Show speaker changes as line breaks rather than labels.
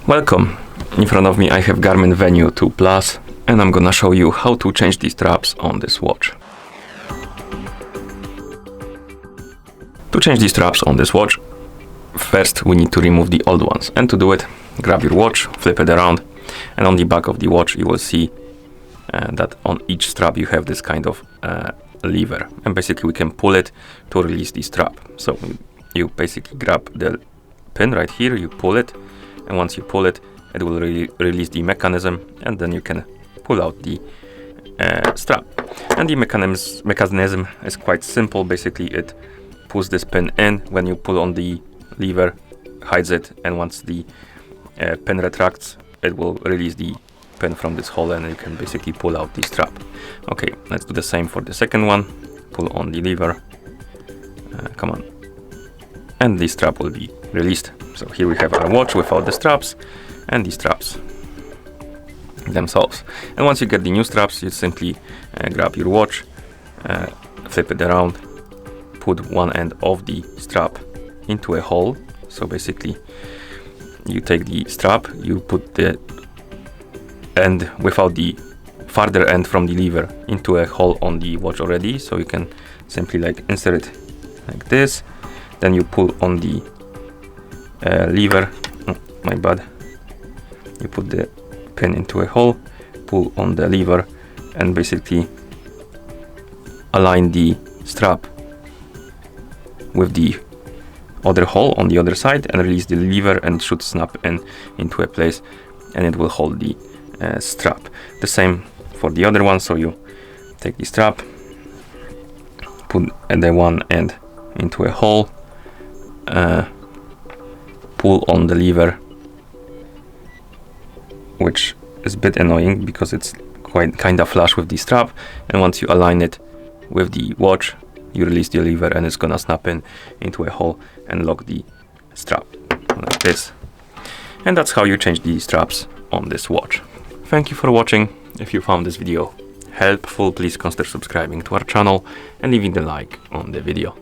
Welcome! In front of me I have Garmin Venu 2 Plus and I'm gonna show you how to change the straps on this watch. To change the straps on this watch, first we need to remove the old ones, and to do it, grab your watch, flip it around, and on the back of the watch you will see that on each strap you have this kind of lever, and basically we can pull it to release the strap. So you basically grab the pin right here, you pull it, and once you pull it, it will release the mechanism, and then you can pull out the strap. And the mechanism is quite simple. Basically it pulls this pin in, when you pull on the lever, hides it, and once the pin retracts, it will release the pin from this hole and you can basically pull out the strap. Okay, let's do the same for the second one. Pull on the lever, come on, and the strap will be released. So here we have our watch without the straps and the straps themselves. And once you get the new straps, you simply grab your watch, flip it around, put one end of the strap into a hole. So basically you take the strap, you put the end without the farther end from the lever into a hole on the watch already, so you can simply like insert it like this, then you pull on the lever, my bad, you put the pin into a hole, pull on the lever, and basically align the strap with the other hole on the other side and release the lever, and it should snap into a place and it will hold the strap. The same for the other one. So you take the strap, put the one end into a hole, pull on the lever, which is a bit annoying because it's quite kind of flush with the strap, and once you align it with the watch, you release the lever and it's gonna snap into a hole and lock the strap like this. And that's how you change the straps on this watch. Thank you for watching. If you found this video helpful, please consider subscribing to our channel and leaving the like on the video.